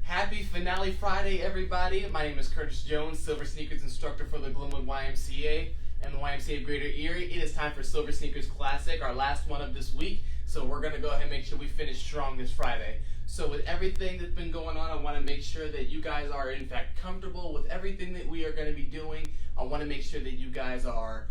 Happy Finale Friday, everybody. My name is Curtis Jones, Silver Sneakers instructor for the Glenwood YMCA and the YMCA of Greater Erie. It is time for Silver Sneakers Classic, our last one of this week. So we're going to go ahead and make sure we finish strong this Friday. So with everything that's been going on, I want to make sure that you guys are in fact comfortable with everything that we are going to be doing. I want to make sure that you guys are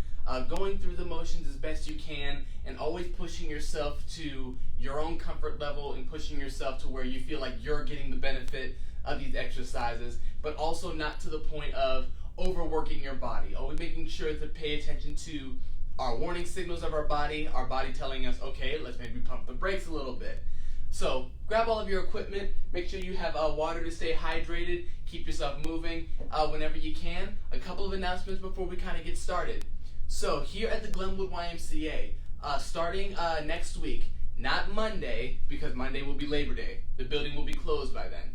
going through the motions as best you can and always pushing yourself to your own comfort level and pushing yourself to where you feel like you're getting the benefit of these exercises, but also not to the point of overworking your body. Always making sure to pay attention to our warning signals of our body telling us, okay, let's maybe pump the brakes a little bit. So grab all of your equipment, make sure you have water to stay hydrated, keep yourself moving whenever you can. A couple of announcements before we kind of get started. So here at the Glenwood YMCA, starting next week, not Monday, because Monday will be Labor Day. The building will be closed by then.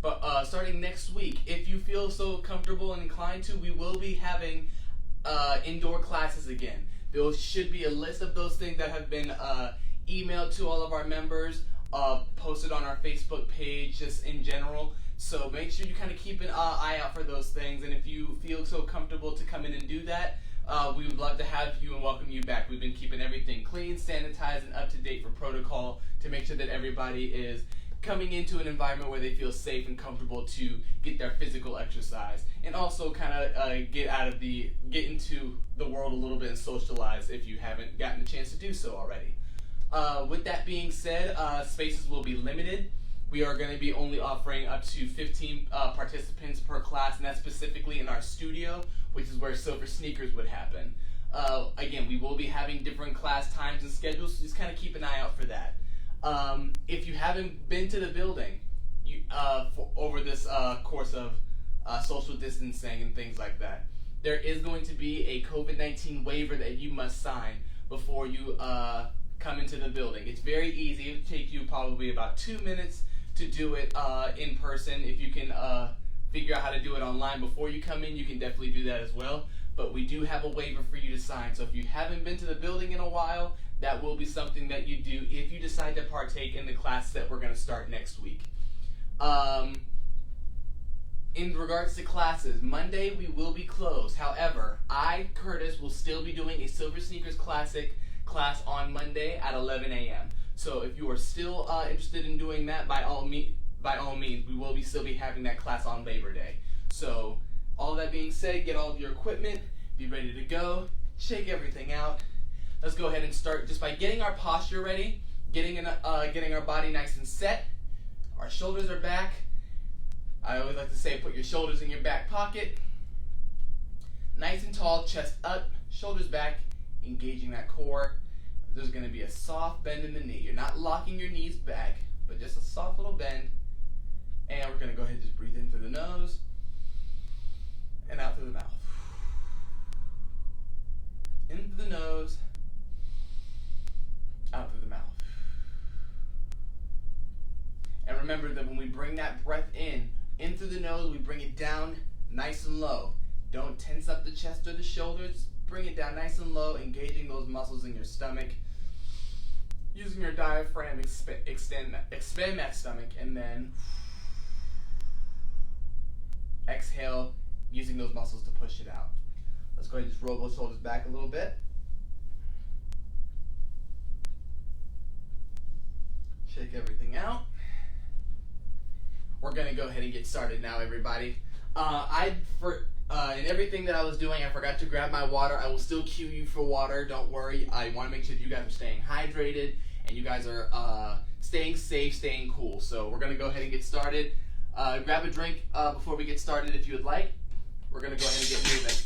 But starting next week, if you feel so comfortable and inclined to, we will be having indoor classes again. There should be a list of those things that have been emailed to all of our members, posted on our Facebook page, just in general. So make sure you kind of keep an eye out for those things. And if you feel so comfortable to come in and do that, we would love to have you and welcome you back. We've been keeping everything clean, sanitized, and up to date for protocol to make sure that everybody is coming into an environment where they feel safe and comfortable to get their physical exercise, and also kind of get into the world a little bit and socialize if you haven't gotten a chance to do so already. With that being said, spaces will be limited. We are going to be only offering up to 15 participants per class, and that's specifically in our studio, which is where Silver Sneakers would happen. Again, we will be having different class times and schedules, so just kind of keep an eye out for that. If you haven't been to the building over this course of social distancing and things like that, there is going to be a COVID-19 waiver that you must sign before you come into the building. It's very easy. It will take you probably about 2 minutes to do it in person. If you can figure out how to do it online before you come in, you can definitely do that as well. But we do have a waiver for you to sign. So if you haven't been to the building in a while, that will be something that you do if you decide to partake in the class that we're going to start next week. In regards to classes, Monday we will be closed. However, I, Curtis, will still be doing a Silver Sneakers Classic class on Monday at 11 a.m. So if you are still interested in doing that, by all means, we will still be having that class on Labor Day. So all that being said, get all of your equipment, be ready to go, shake everything out. Let's go ahead and start just by getting our posture ready, getting our body nice and set. Our shoulders are back. I always like to say, put your shoulders in your back pocket. Nice and tall, chest up, shoulders back, engaging that core. There's going to be a soft bend in the knee. You're not locking your knees back, but just a soft little bend. And we're going to go ahead and just breathe in through the nose and out through the mouth. In through the nose, out through the mouth. And remember that when we bring that breath in through the nose, we bring it down nice and low. Don't tense up the chest or the shoulders. Bring it down nice and low, engaging those muscles in your stomach. Using your diaphragm, expand that stomach, and then exhale, using those muscles to push it out. Let's go ahead and just roll those shoulders back a little bit. Shake everything out. We're going to go ahead and get started now, everybody. In everything that I was doing, I forgot to grab my water. I will still cue you for water. Don't worry. I want to make sure that you guys are staying hydrated and you guys are staying safe, staying cool. So we're going to go ahead and get started. Grab a drink before we get started if you would like. We're going to go ahead and get moving.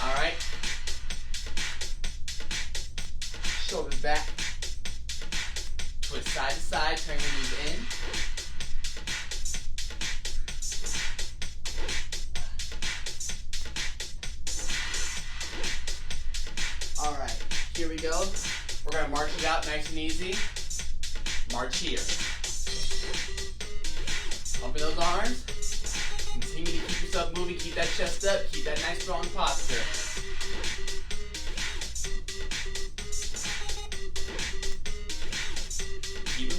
All right. Shoulders back. Twist side to side, turn your knees in. All right, here we go. We're gonna march it out nice and easy. March here. Open those arms. Continue to keep yourself moving, keep that chest up, keep that nice strong posture.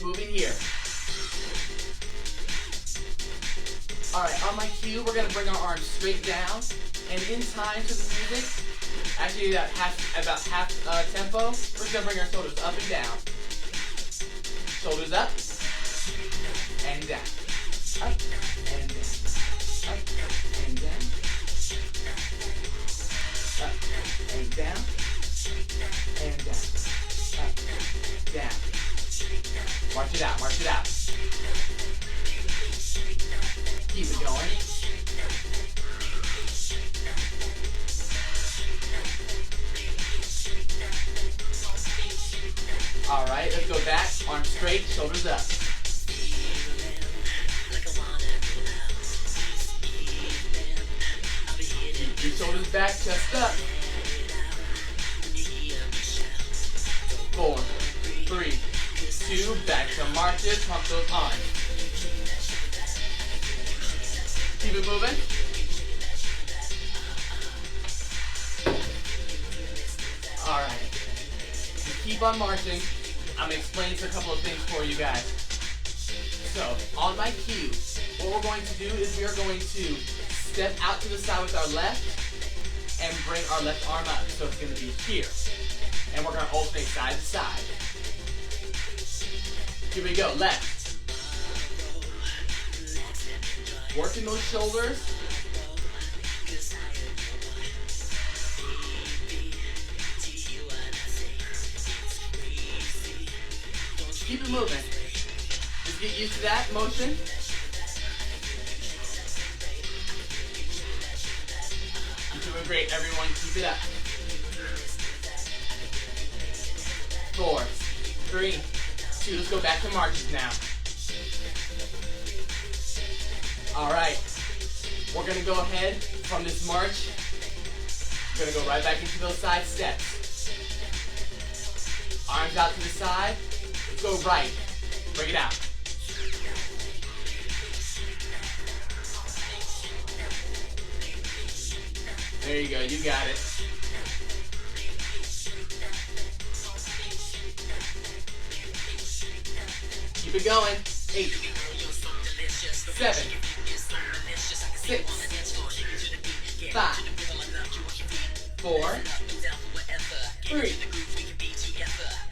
it moving here. Alright, on my cue, we're going to bring our arms straight down, and in time to the music, actually about half tempo, we're just going to bring our shoulders up and down. Shoulders up, and down. Up, and down. Up, and down. Up, and down. And down. Up, down. March it out, march it out. Keep it going. All right, let's go back. Arms straight, shoulders up. Keep your shoulders back, chest up. 4, 3, 2, back to marches, pump those arms. Keep it moving. All right. Keep on marching. I'm going to explain a couple of things for you guys. So, on my cue, what we're going to do is we are going to step out to the side with our left and bring our left arm up. So it's going to be here. And we're going to alternate side to side. Here we go. Left. Working those shoulders. Keep it moving. Just get used to that motion. You're doing great, everyone. Keep it up. 4, 3, 2. Let's go back to marches now. All right. We're going to go ahead from this march. We're going to go right back into those side steps. Arms out to the side. Let's go right. Bring it out. There you go. You got it. Keep it going. 8, 7, 6, 5, 4, 3,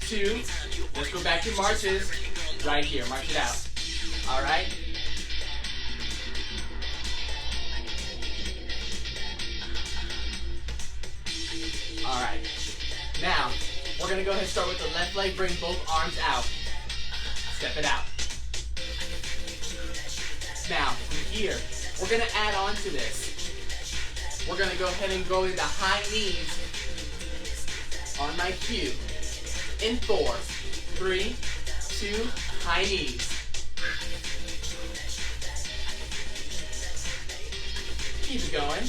2. Let's go back to marches. Right here. March it out. All right. All right. Now, we're going to go ahead and start with the left leg. Bring both arms out. Step it out. Now, from here, we're going to add on to this. We're going to go ahead and go into high knees on my cue. In 4, 3, 2, high knees. Keep it going.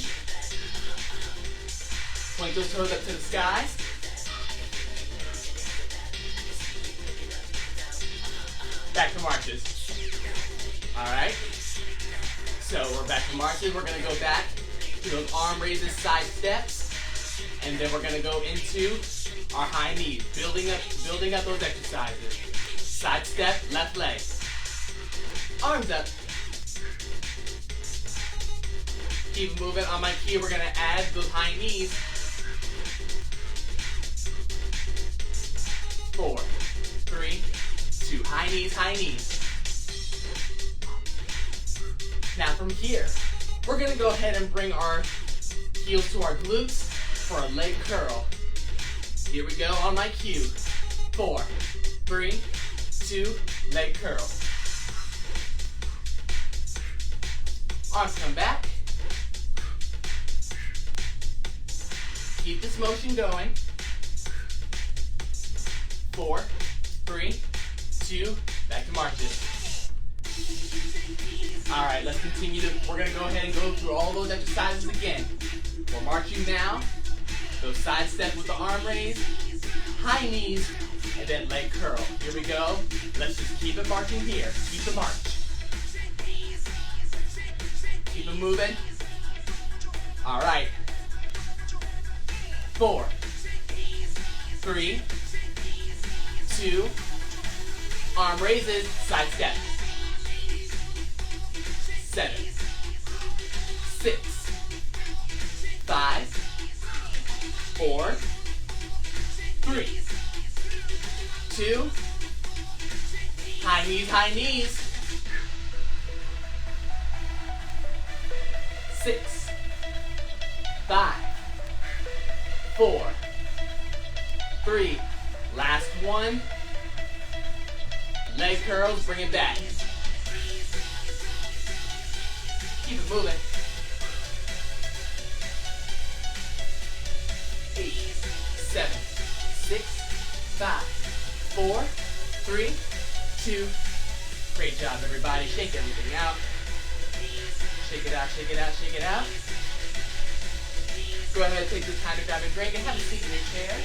Point those toes up to the sky. Back to marches. Alright. So we're back to marches. We're going to go back to those arm raises, side steps. And then we're going to go into our high knees. Building up those exercises. Side step, left leg. Arms up. Keep moving. On my cue, we're going to add those high knees. 4, 3, 2. High knees, high knees. Now from here, we're going to go ahead and bring our heels to our glutes for a leg curl. Here we go on my cue. 4, 3, 2, leg curl. Arms come back. Keep this motion going. 4, 3, 2, back to marches. All right, let's continue we're gonna go ahead and go through all those exercises again. We're marching now. Go side step with the arm raise, high knees, and then leg curl. Here we go. Let's just keep it marching here. Keep the march. Keep it moving. All right. 4, 3, 2, Arm raises, side step. 7, 6, 5, 4, 3, 2, high knees, 6, 5, 4, 3, last one, leg curls, bring it back. Keep it moving. 8, 7, 6, 5, 4, 3, 2. Great job, everybody. Shake everything out. Shake it out, shake it out, shake it out. Go ahead and take this time to grab a drink and have a seat in your chair.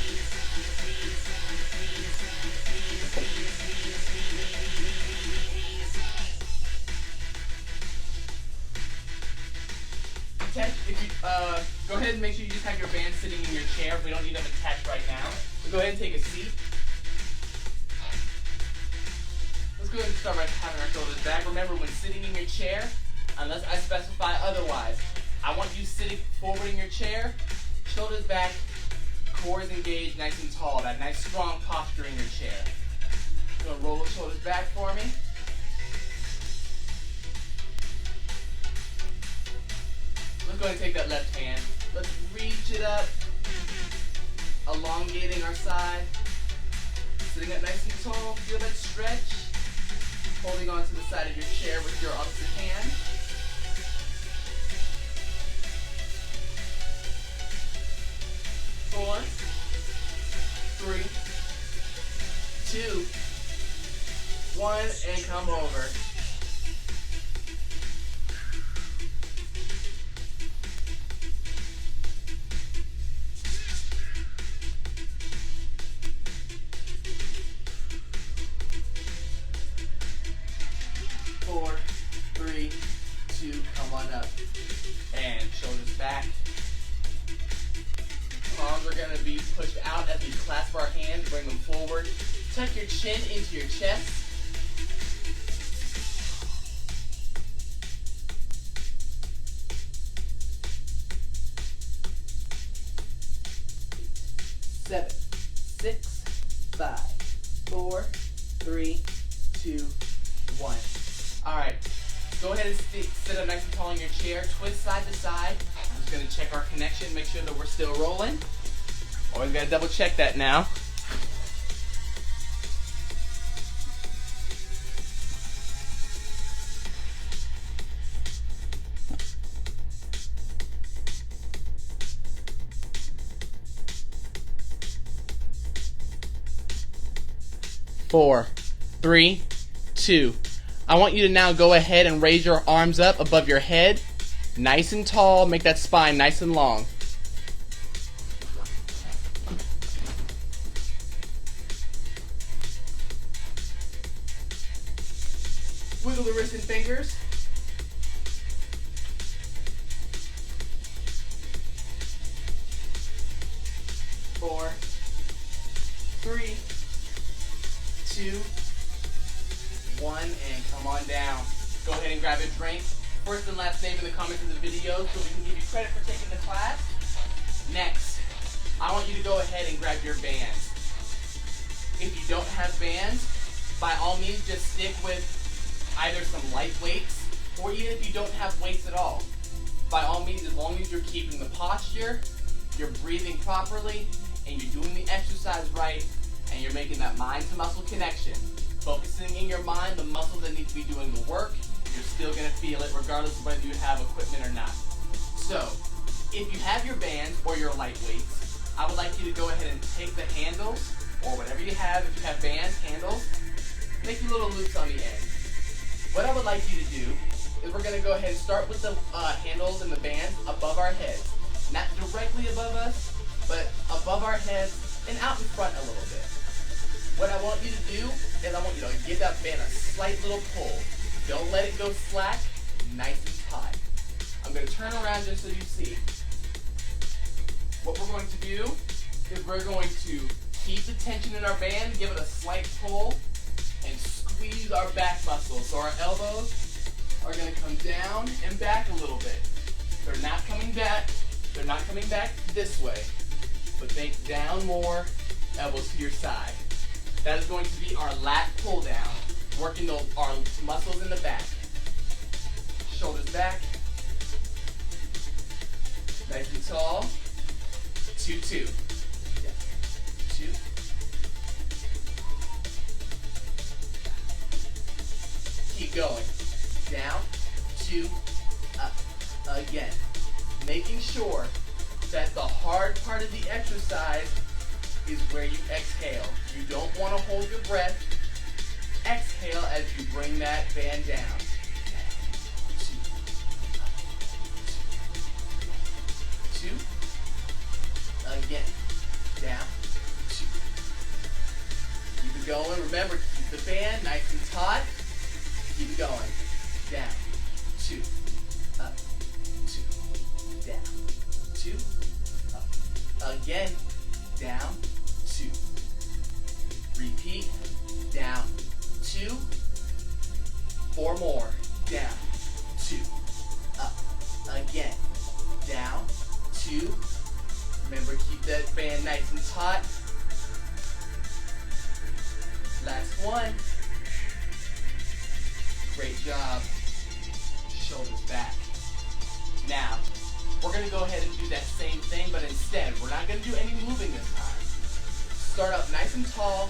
If you, go ahead and make sure you just have your band sitting in your chair. We don't need them attached right now. So go ahead and take a seat. Let's go ahead and start by having our shoulders back. Remember, when sitting in your chair, unless I specify otherwise, I want you sitting forward in your chair, shoulders back, core is engaged, nice and tall. That nice strong posture in your chair. Go ahead and roll the shoulders back for me. Let's go ahead and take that left hand. Let's reach it up, elongating our side. Sitting up nice and tall. Feel that stretch. Holding on to the side of your chair with your opposite hand. Four, 3, 2, 1, and come over. Push out as we clasp our hands, bring them forward. Tuck your chin into your chest. Seven, 6, 5, 4, 3, 2, 1. All right, go ahead and sit up nice and tall in your chair. Twist side to side. I'm just gonna check our connection, make sure that we're still rolling. Always gotta double check that now. Four, 3, 2. I want you to now go ahead and raise your arms up above your head, nice and tall. Make that spine nice and long. Wiggle the wrists and fingers. Four, 3, 2, 1, and come on down. Go ahead and grab a drink. First and last name in the comments of the video so we can give you credit for taking the class. Next, I want you to go ahead and grab your bands. If you don't have bands, by all means just stick with either some light weights, or even if you don't have weights at all. By all means, as long as you're keeping the posture, you're breathing properly, and you're doing the exercise right, and you're making that mind-to-muscle connection. Focusing in your mind, the muscle that needs to be doing the work, you're still going to feel it regardless of whether you have equipment or not. So, if you have your bands or your light weights, I would like you to go ahead and take the handles, or whatever you have, if you have bands, handles, make your little loops on the end. What I would like you to do is we're going to go ahead and start with the handles and the bands above our heads. Not directly above us, but above our heads and out in front a little bit. What I want you to do is I want you to give that band a slight little pull. Don't let it go slack, nice and tight. I'm going to turn around just so you see. What we're going to do is we're going to keep the tension in our band, give it a slight pull, and squeeze our back muscles. So our elbows are going to come down and back a little bit. They're not coming back. They're not coming back this way. But think down more, elbows to your side. That is going to be our lat pull down, working our muscles in the back. Shoulders back. Nice and tall. 2-2. Yeah. 2. Keep going. Down, 2, up. Again. Making sure that the hard part of the exercise is where you exhale. You don't want to hold your breath. Exhale as you bring that band down. 2. Again. Down. 2. Keep it going. Remember, keep the band nice and taut. Keep it going. Down. 2. Up. 2. Down. 2. Up. Again. Down. 2. Repeat. Down. 2. 4 more. Down. 2. Up. Again. Down. 2. Remember, keep that band nice and taut. Last one. Great job. Shoulders back. Now, we're going to go ahead and do that same thing, but instead, we're not going to do any moving this time. Start up nice and tall,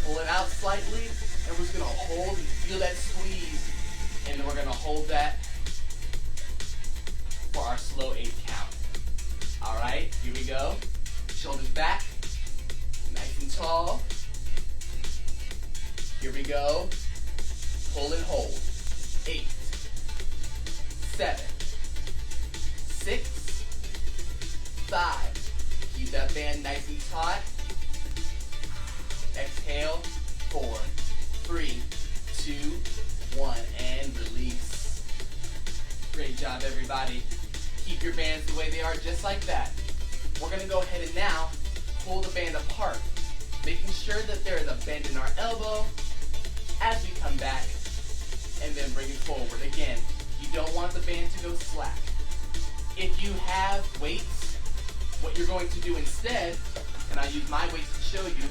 pull it out slightly, and we're just going to hold and feel that squeeze, and then we're going to hold that for our slow 8 count. All right, here we go. Shoulders back, nice and tall. Here we go. Pull and hold. 8, 7, 6, 5. Keep that band nice and taut. Exhale. 4, 3, 2, 1, and release. Great job, everybody. Keep your bands the way they are, just like that. We're going to go ahead and now pull the band apart, making sure that there is a bend in our elbow as we come back, and then bring it forward. Again, you don't want the band to go slack. If you have weights, what you're going to do instead, and I use my weights to show you,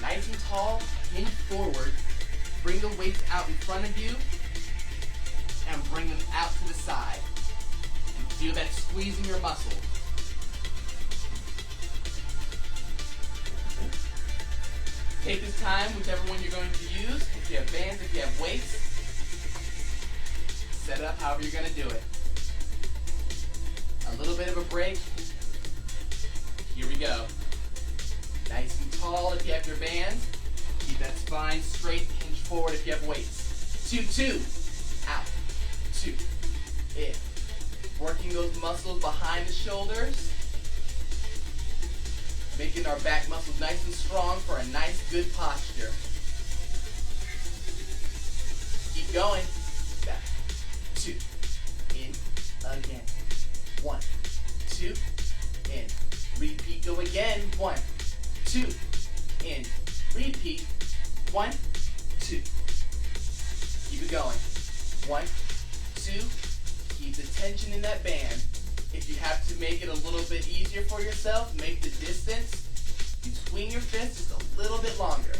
nice and tall, hinge forward, bring the weights out in front of you, and bring them out to the side. And feel that squeeze in your muscle. Take this time, whichever one you're going to use. If you have bands, if you have weights, set it up however you're going to do it. A little bit of a break. Here we go. Nice and tall if you have your bands. Keep that spine straight, hinge forward if you have weights. 2, 2. Out. 2. In. Working those muscles behind the shoulders. Making our back muscles nice and strong for a nice, good posture. Keep going. Back. 2. In. Again. 1. 2. In. Repeat. Go again. 1. 2. In. Repeat. 1. 2. Keep it going. 1. 2. Keep the tension in that band. If you have to make it a little bit easier for yourself, make the distance between your fists just a little bit longer.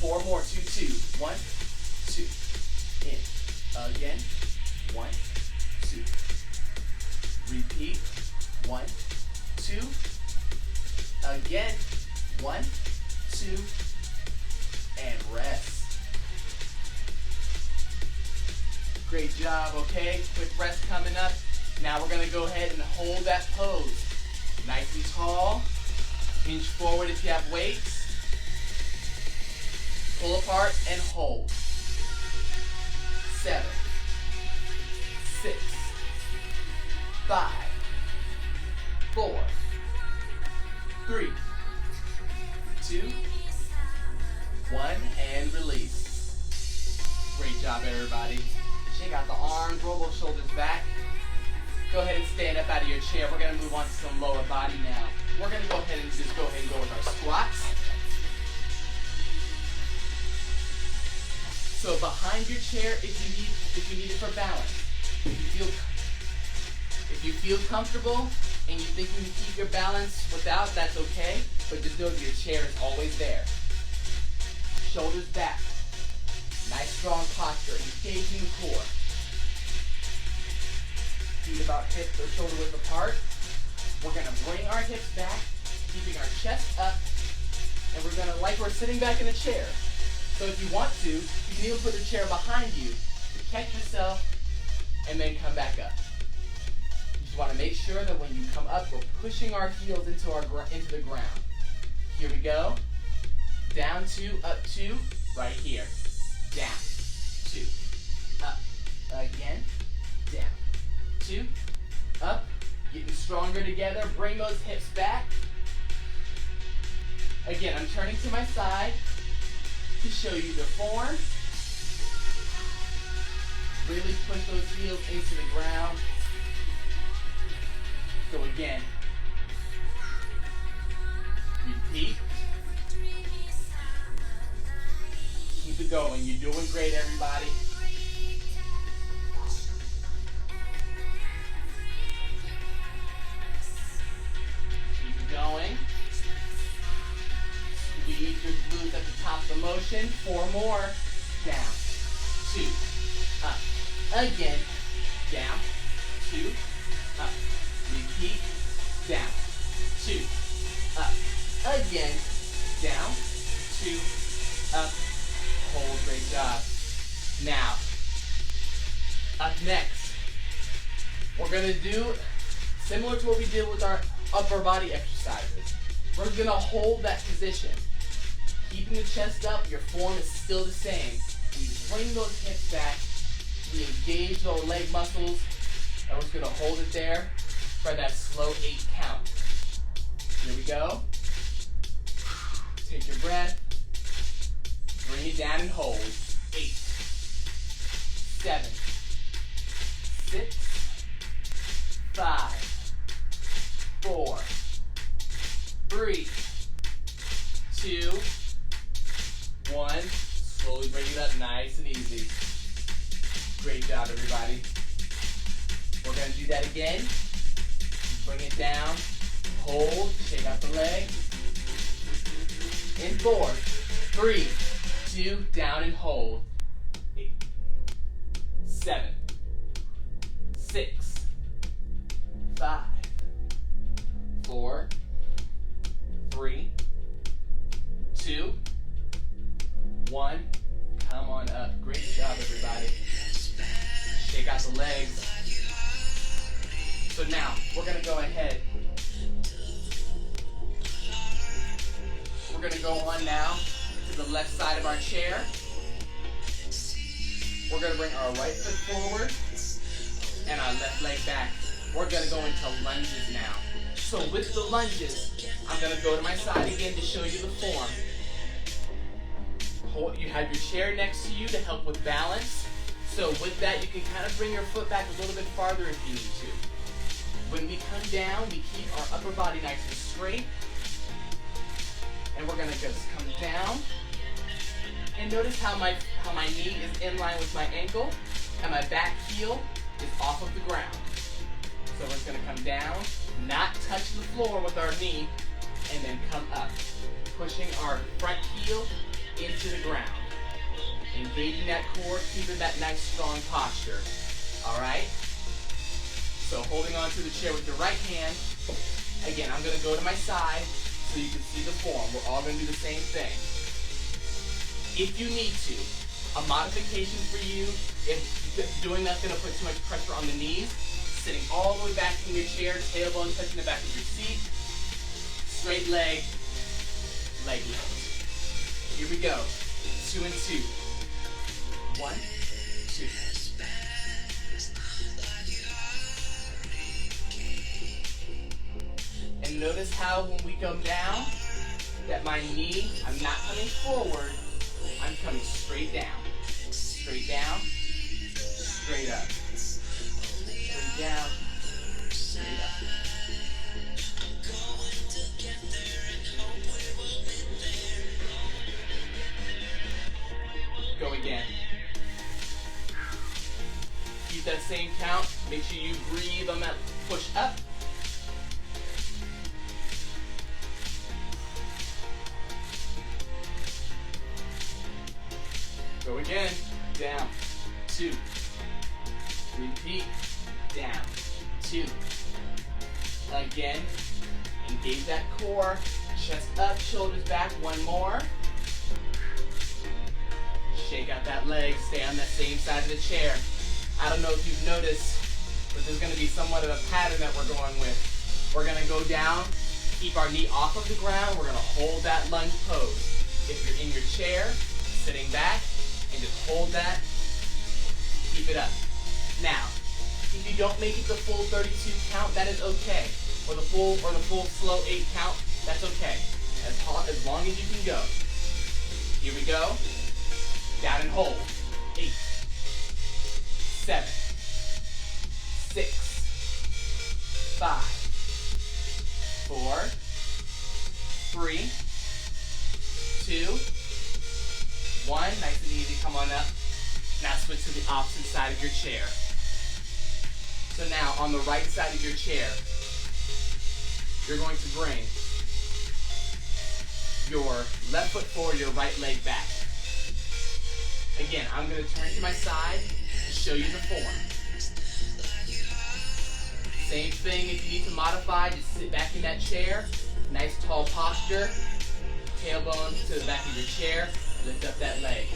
4 more. 2, 2. 1, 2. In. Again. 1, 2. Repeat. 1, 2. Again. 1, 2. And rest. Great job, okay? Quick rest coming up. Now we're going to go ahead and hold that pose. Nice and tall. Hinge forward if you have weights. Pull apart and hold. 7, 6, 5, 4, 3, 2, 1, and release. Great job, everybody. Shake out the arms, roll those shoulders back. Go ahead and stand up out of your chair. We're going to move on to some lower body now. We're going to go ahead and go with our squats. behind your chair if you need it for balance. If you feel comfortable and you think you can keep your balance without, that's okay. But just know that your chair is always there. Shoulders back. Nice strong posture, engaging the core. Feet about hip or shoulder width apart. We're gonna bring our hips back, keeping our chest up, and we're gonna, like we're sitting back in a chair. So if you want to, you can even put the chair behind you to catch yourself and then come back up. You just wanna make sure that when you come up, we're pushing our heels into the ground. Here we go. Down 2, up 2, right here. Down, 2, up, again, down, 2, up, getting stronger together, bring those hips back. Again, I'm turning to my side to show you the form. Really push those heels into the ground. So again, repeat. Keep it going. You're doing great, everybody. Keep it going. Squeeze your glutes at the top of the motion. 4 more. Down. 2. Up. Again. Down. 2. Up. Repeat. Down. 2. Up. Again. Down. 2. Up. Hold. Great job. Now, up next, we're going to do similar to what we did with our upper body exercises. We're going to hold that position. Keeping the chest up, your form is still the same. We bring those hips back, we engage those leg muscles, and we're just going to hold it there for that slow 8 count. Here we go. Take your breath. Bring it down and hold. 8, 7, 6, 5, 4, 3, 2, 1. Slowly bring it up nice and easy. Great job, everybody. We're going to do that again. Bring it down. Hold. Shake out the leg. In 4, 3, 2, down and hold. 8, 7, 6, 5, 4, 3, 2, 1. Come on up. Great job, everybody. Shake out the legs. So now, we're going to go ahead. We're going to go on now to the left side of our chair. We're going to bring our right foot forward and our left leg back. We're going to go into lunges now. So with the lunges, I'm going to go to my side again to show you the form. You have your chair next to you to help with balance. So with that, you can kind of bring your foot back a little bit farther if you need to. When we come down, we keep our upper body nice and straight. And we're going to just come down. And notice how my knee is in line with my ankle and my back heel is off of the ground. So we're just going to come down, not touch the floor with our knee, and then come up. Pushing our front heel into the ground. Engaging that core, keeping that nice strong posture. Alright? So holding on to the chair with your right hand. Again, I'm going to go to my side so you can see the form. We're all going to do the same thing. If you need to, a modification for you, if doing that's going to put too much pressure on the knees, sitting all the way back in your chair, tailbone touching the back of your seat, straight leg, leg lift. Here we go. 2 and 2. 1, 2. And notice how when we come down, that my knee, I'm not coming forward, I'm coming straight down. Straight down, straight up. Straight down, straight up. Go again. same count. Make sure you breathe on that push up. Go again. Down. 2. Repeat. Down. 2. Again. Engage that core. Chest up, shoulders back. One more. Shake out that leg. Stay on that same side of the chair. I don't know if you've noticed, but there's going to be somewhat of a pattern that we're going with. We're going to go down, keep our knee off of the ground. We're going to hold that lunge pose. If you're in your chair, sitting back, and just hold that, keep it up. Now, if you don't make it the full 32 count, that is okay. Or the full slow 8 count, that's okay. As long as you can go. Here we go. Down and hold. 8, 7, 6, 5, 4, 3, 2, 1. Nice and easy. Come on up. Now switch to the opposite side of your chair. So now on the right side of your chair, you're going to bring your left foot forward, your right leg back. Again, I'm going to turn to my side to show you the form. Same thing if you need to modify, just sit back in that chair. Nice tall posture. Tailbone to the back of your chair. Lift up that leg.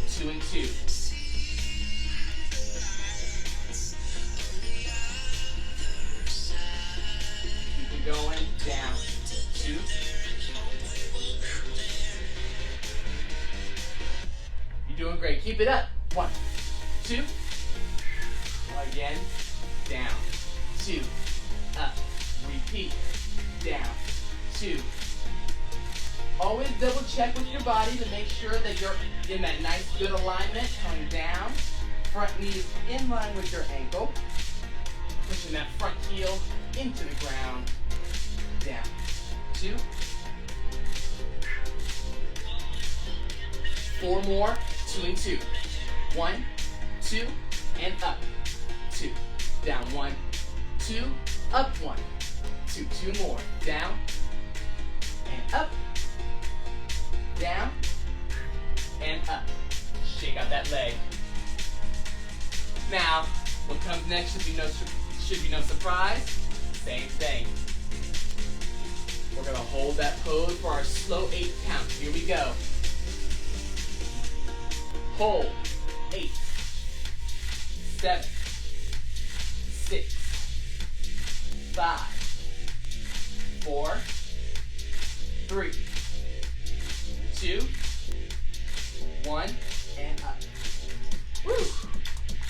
2 and 2. Keep it going. Down. 2. You're doing great. Keep it up. 1, 2. Again. Down. 2. Up. Repeat. Down. 2. Always double check with your body to make sure that you're in that nice good alignment. Coming down. Front knee is in line with your ankle. Pushing that front heel into the ground. Down. 2. 4 more. 2 and 2. 1, 2, and up. 2. Down. 1, 2. Up. 1, 2. 2 more. Down. And up. Down. And up. Shake out that leg. Now, what comes next should be no surprise. Same thing. We're going to hold that pose for our slow 8 count. Here we go. Hold. 8, 7, 6, 5, 4, 3, 2, 1, and up. Woo!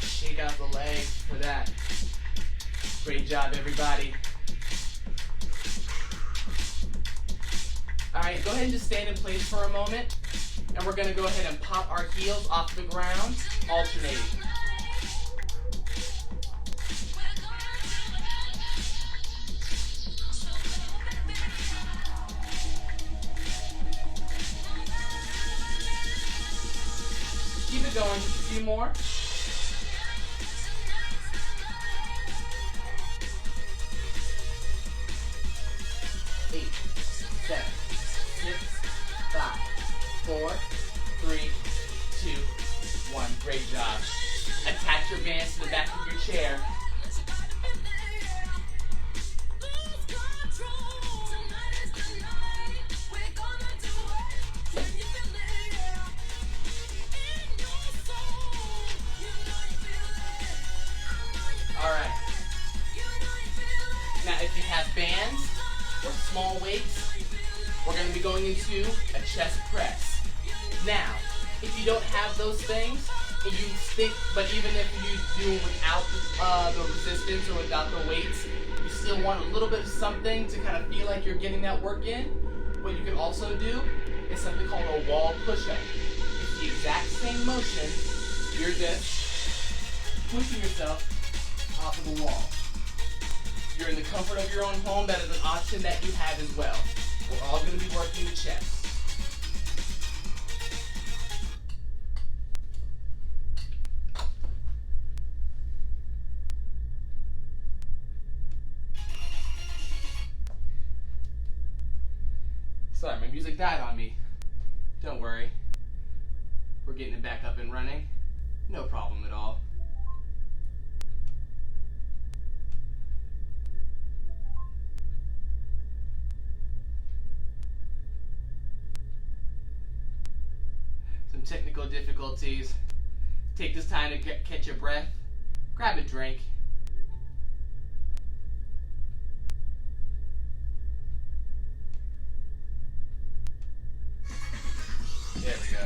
Shake out the legs for that. Great job, everybody. All right, go ahead and just stand in place for a moment. And we're going to go ahead and pop our heels off the ground, alternating. Keep it going, just a few more. 8, 7, 6, 5, 4, 3, 2, 1. Great job. Attach your bands to the back of your chair. Alright. Now if you have bands or small weights, we're going to be going into a chest press. Now, if you don't have those things, and you think, but even if you do without the resistance or without the weights, you still want a little bit of something to kind of feel like you're getting that work in, what you can also do is something called a wall push-up. It's the exact same motion, you're just pushing yourself off of the wall. You're in the comfort of your own home, that is an option that you have as well. We're all going to be working the chest. Sorry, my music died on me. Don't worry. We're getting it back up and running. No problem at all. Some technical difficulties. Take this time to catch your breath. Grab a drink. There we go.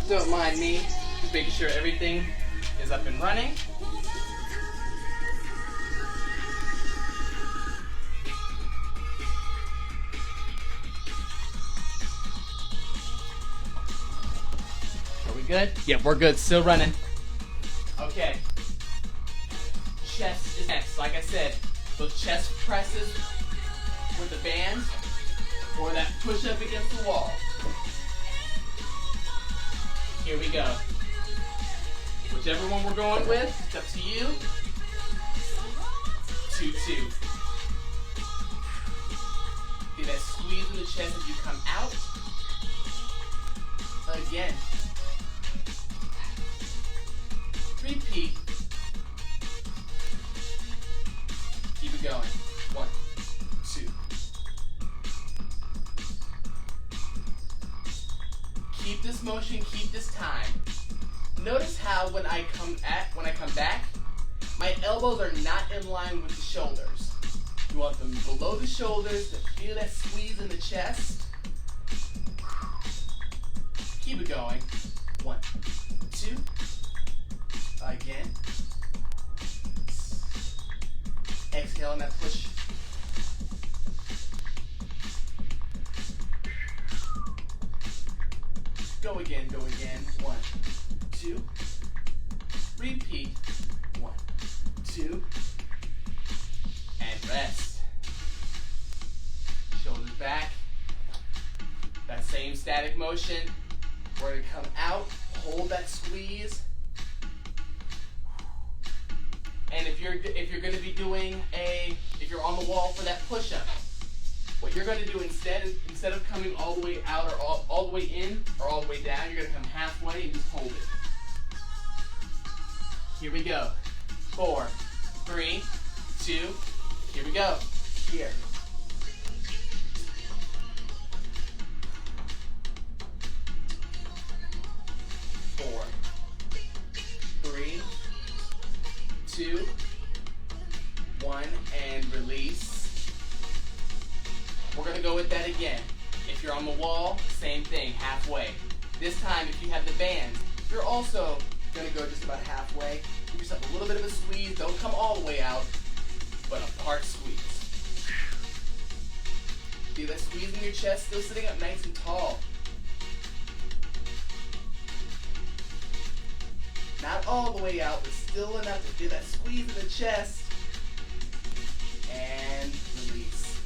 Don't mind me, just making sure everything is up and running. Are we good? Yep, we're good, still running. Okay. Chest is next. Like I said, those chest presses with the bands or that push up against the wall. Here we go. Whichever one we're going with, it's up to you. 2-2. Get that squeeze in the chest as you come out. Again. Repeat. Keep it going. 1, 2. Keep this motion, keep this time. Notice how when I come back, my elbows are not in line with the shoulders. You want them below the shoulders to feel that squeeze in the chest. Keep it going. 1, 2. Again. Exhale on that push. Go again, go again. 1, 2. Repeat. 1, 2. And rest. Shoulders back. That same static motion. We're going to come out, hold that squeeze. And if you're going to be doing if you're on the wall for that push-up, what you're going to do instead of coming all the way out or all the way in or all the way down, you're going to come halfway and just hold it. Here we go. 4, 3, 2. Here we go. Here. 4, 3, 2, 1, and release. We're going to go with that again. If you're on the wall, same thing, halfway. This time, if you have the bands, you're also going to go just about halfway. Give yourself a little bit of a squeeze. Don't come all the way out, but a part squeeze. Feel that squeeze in your chest, still sitting up nice and tall. Not all the way out, but still enough to feel that squeeze in the chest. And release.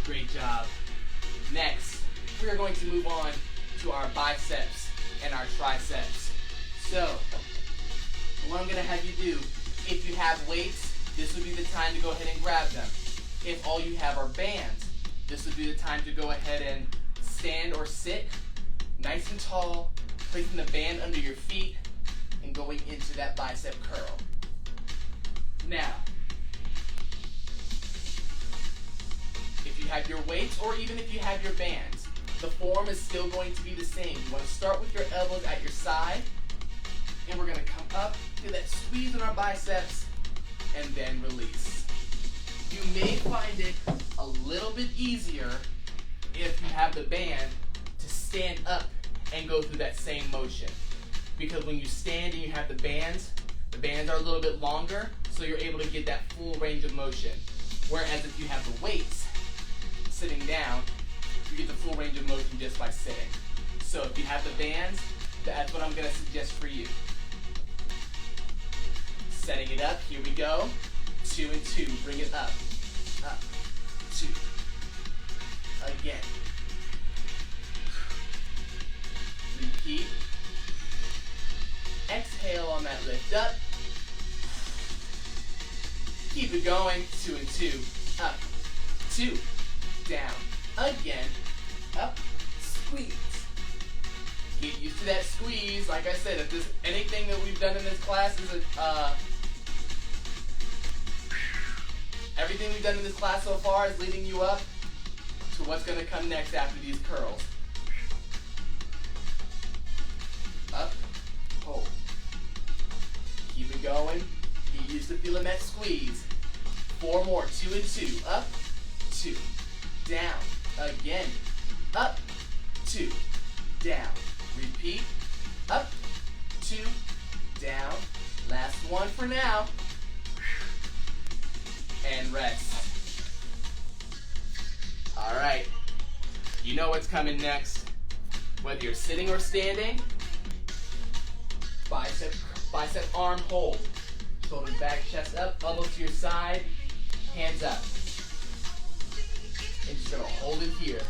Great job. Next, we are going to move on to our biceps and our triceps. So, what I'm going to have you do, if you have weights, this would be the time to go ahead and grab them. If all you have are bands, this would be the time to go ahead and stand or sit nice and tall, placing the band under your feet and going into that bicep curl. Now, if you have your weights or even if you have your bands, the form is still going to be the same. You want to start with your elbows at your side, and we're going to come up, feel that squeeze in our biceps, and then release. You may find it a little bit easier if you have the band to stand up and go through that same motion. Because when you stand and you have the bands are a little bit longer, so you're able to get that full range of motion. Whereas if you have the weights sitting down, you get the full range of motion just by sitting. So if you have the bands, that's what I'm going to suggest for you. Setting it up, here we go. 2 and 2, bring it up. Up, 2. Again. Repeat. Exhale on that lift up. Keep it going, 2 and 2. Up, 2, down, again, up, squeeze. Get used to that squeeze. Like I said, if there's anything that we've done in this class is everything we've done in this class so far is leading you up to what's going to come next after these curls. Up, hold. Keep it going. Get used to feeling that squeeze. 4 more, 2 and 2. Up, 2, down, again, up, 2, down. Repeat, up, 2, down. Last one for now. And rest. All right, you know what's coming next. Whether you're sitting or standing, bicep arm hold. Shoulders back, chest up, elbows to your side, hands up. And just gonna hold it here.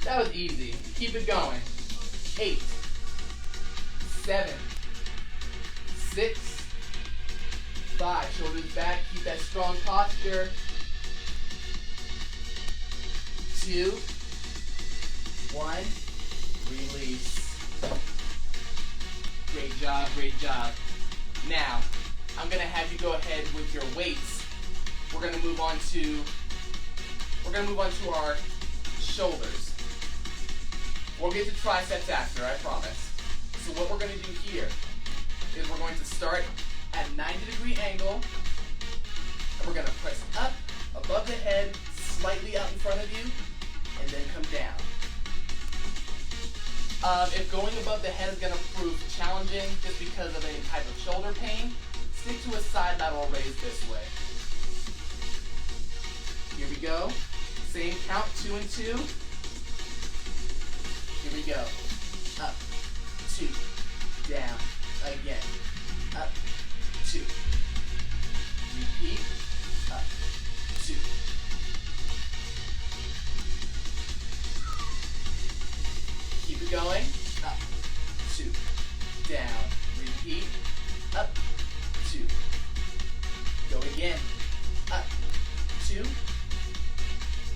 That was easy. Keep it going. 8, 7, 6, 5. Shoulders back, keep that strong posture. 2, 1, release. Great job, great job. Now, I'm gonna have you go ahead with your weights. We're gonna move on to our shoulders. We'll get to triceps after, I promise. So what we're gonna do here is we're going to start at a 90-degree angle, and we're gonna press up above the head, slightly out in front of you, and then come down. If going above the head is going to prove challenging just because of any type of shoulder pain, stick to a side lateral raise this way. Here we go. Same count, 2 and 2. Here we go. Up, 2, down, again. Up, 2. Repeat. Up, 2. Keep it going. Up, 2, down, repeat. Up, 2. Go again. Up, 2.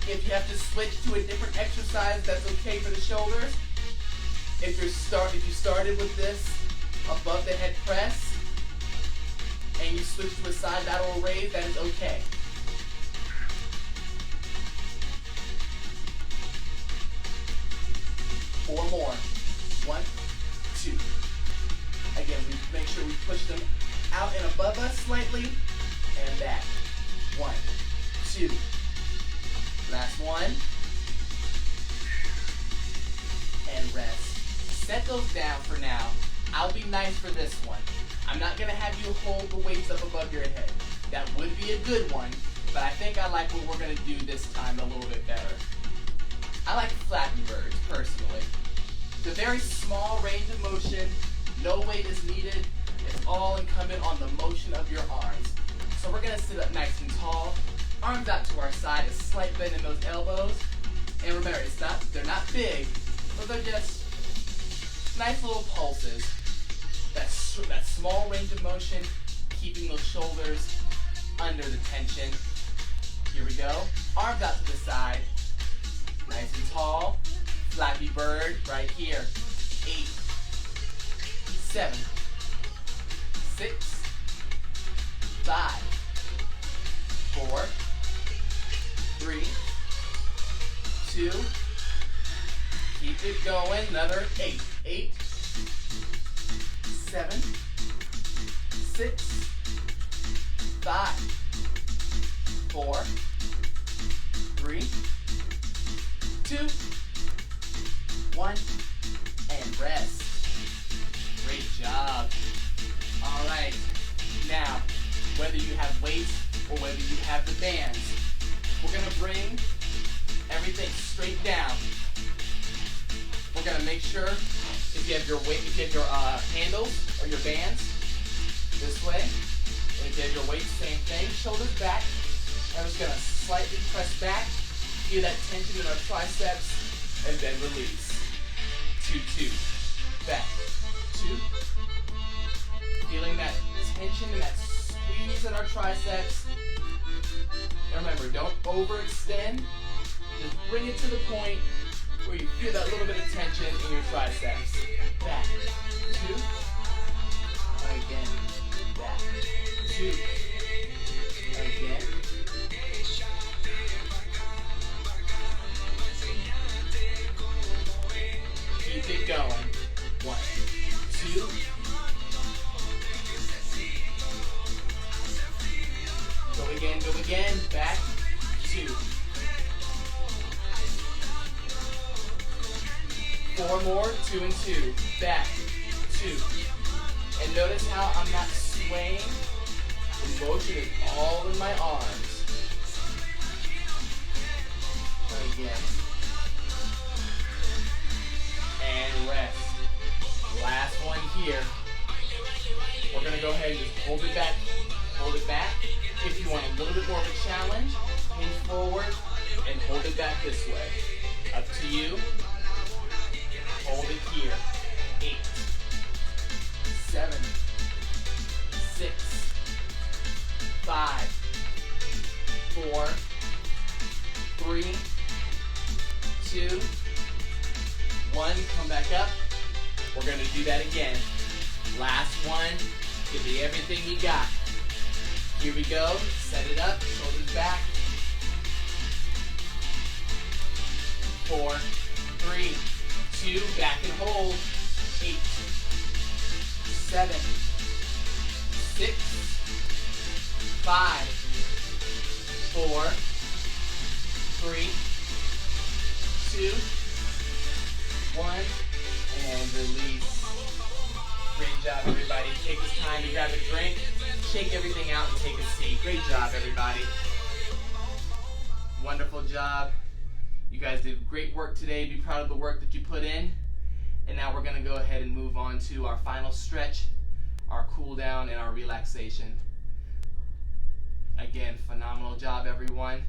If you have to switch to a different exercise, that's okay for the shoulders. If you started with this above the head press and you switch to a side lateral raise, that is okay. Four more. 1, 2. Again, we make sure we push them out and above us slightly and back. 1, 2. Last one. And rest. Set those down for now. I'll be nice for this one. I'm not going to have you hold the weights up above your head. That would be a good one, but I think I like what we're going to do this time a little bit better. I like Flappy Birds, personally. It's a very small range of motion. No weight is needed. It's all incumbent on the motion of your arms. So we're going to sit up nice and tall. Arms out to our side, a slight bend in those elbows. And remember, they're not big, but they're just nice little pulses. That small range of motion, keeping those shoulders under the tension. Here we go. Arms out to the side. Nice and tall. Flappy Bird right here. 8, 7, 6, 5, 4, 3, 2. Keep it going. Another 8. 8, 7, 6, 5, 4, 3, 2, 1, and rest. Great job. All right. Now, whether you have weights or whether you have the bands, we're going to bring everything straight down. We're gonna make sure if you have your weight, if you have your handles or your bands this way, and if you have your weight, same thing. Shoulders back. I'm just gonna slightly press back, feel that tension in our triceps, and then release. 2, 2. Back. 2. Feeling that tension and that squeeze in our triceps. And remember, don't overextend. Just bring it to the point where you feel that little bit of tension in your triceps. Back. 2. Again. Back. 2. Again. Keep it going. 1, 2. Go again. Back. 2. 4 more. 2 and 2. Back. 2. And notice how I'm not swaying. The motion is all in my arms. Again. And rest. Last one here. We're going to go ahead and just hold it back. Hold it back. If you want a little bit more of a challenge, hinge forward and hold it back this way. Up to you. Hold it here. 8, 7, 6, 5, 4, 3, 2, 1. Come back up. We're going to do that again. Last one. Give me everything you got. Here we go. Set it up. Shoulders back. 4, 3, 2. Back and hold. 8, 7, 6, 5, 4, 3, 2, 1. And release. Great job, everybody. Take this time to grab a drink, shake everything out, and take a seat. Great job, everybody. Wonderful job. You guys did great work today. Be proud of the work that you put in. And now we're going to go ahead and move on to our final stretch, our cool down, and our relaxation. Again, phenomenal job, everyone.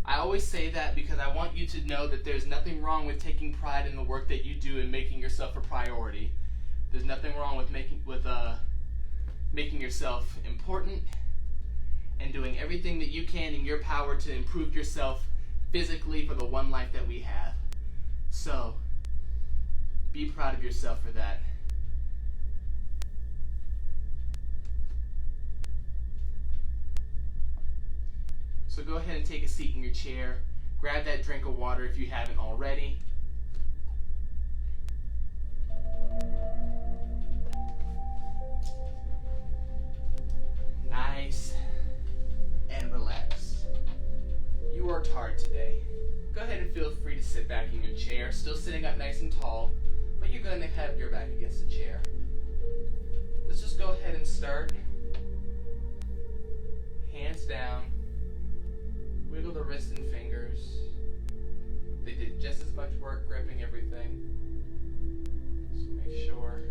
I always say that because I want you to know that there's nothing wrong with taking pride in the work that you do and making yourself a priority. There's nothing wrong with making yourself important and doing everything that you can in your power to improve yourself physically for the one life that we have. So, be proud of yourself for that. So go ahead and take a seat in your chair. Grab that drink of water if you haven't already. Nice and relaxed. You worked hard today. Go ahead and feel free to sit back in your chair, still sitting up nice and tall, but you're going to have your back against the chair. Let's just go ahead and start. Hands down. Wiggle the wrists and fingers. They did just as much work gripping everything. So make sure.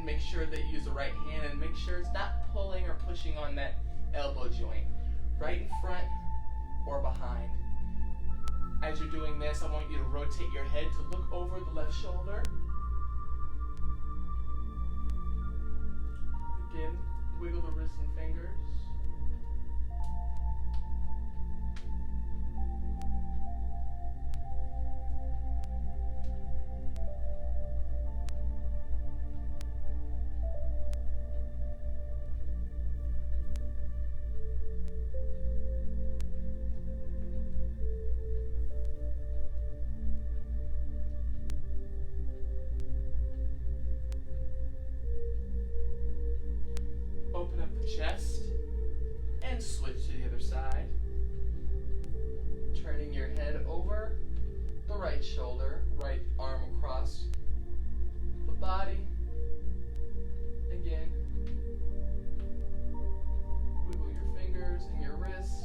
Make sure that you use the right hand and make sure it's not pulling or pushing on that elbow joint. Right in front or behind. As you're doing this, I want you to rotate your head to look over the left shoulder. Again, wiggle the wrists and fingers. chest, and switch to the other side. Turning your head over the right shoulder, right arm across the body. Again, wiggle your fingers and your wrists.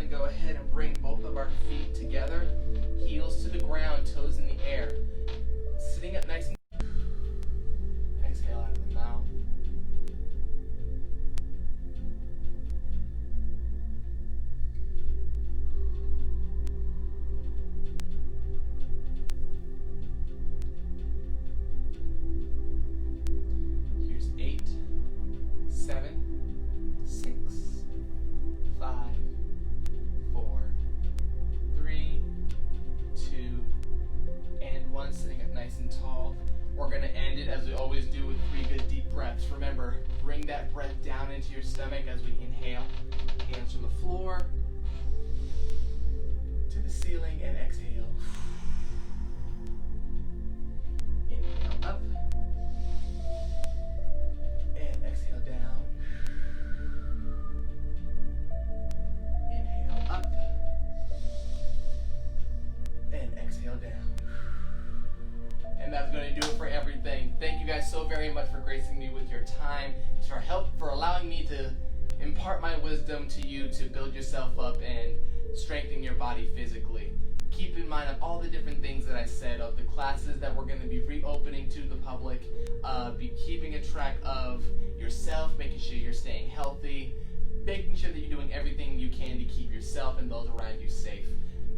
Go ahead and bring both of our feet together, heels to the ground, toes in the air. Sitting up nice and exhale out of the mouth. Here's 8, 7, 6, 5, 4, 3, 2, and 1. Sitting up nice and tall. We're going to end it as we always do with 3 good deep breaths. Remember, bring that breath down into your stomach as we inhale. Hands from the floor to the ceiling and exhale. Inhale up and exhale down. Inhale up and exhale down. And that's going to do it for everything. Thank you guys so very much for gracing me with your time, for help, for allowing me to impart my wisdom to you to build yourself up and strengthen your body physically. Keep in mind of all the different things that I said, of the classes that we're going to be reopening to the public, be keeping a track of yourself, making sure you're staying healthy, making sure that you're doing everything you can to keep yourself and those around you safe.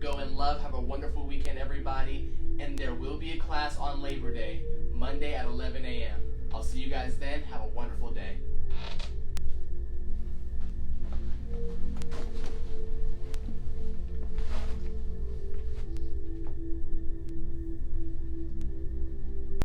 Go in love. Have a wonderful weekend, everybody. And there will be a class on Labor Day, Monday at 11 a.m. I'll see you guys then. Have a wonderful day.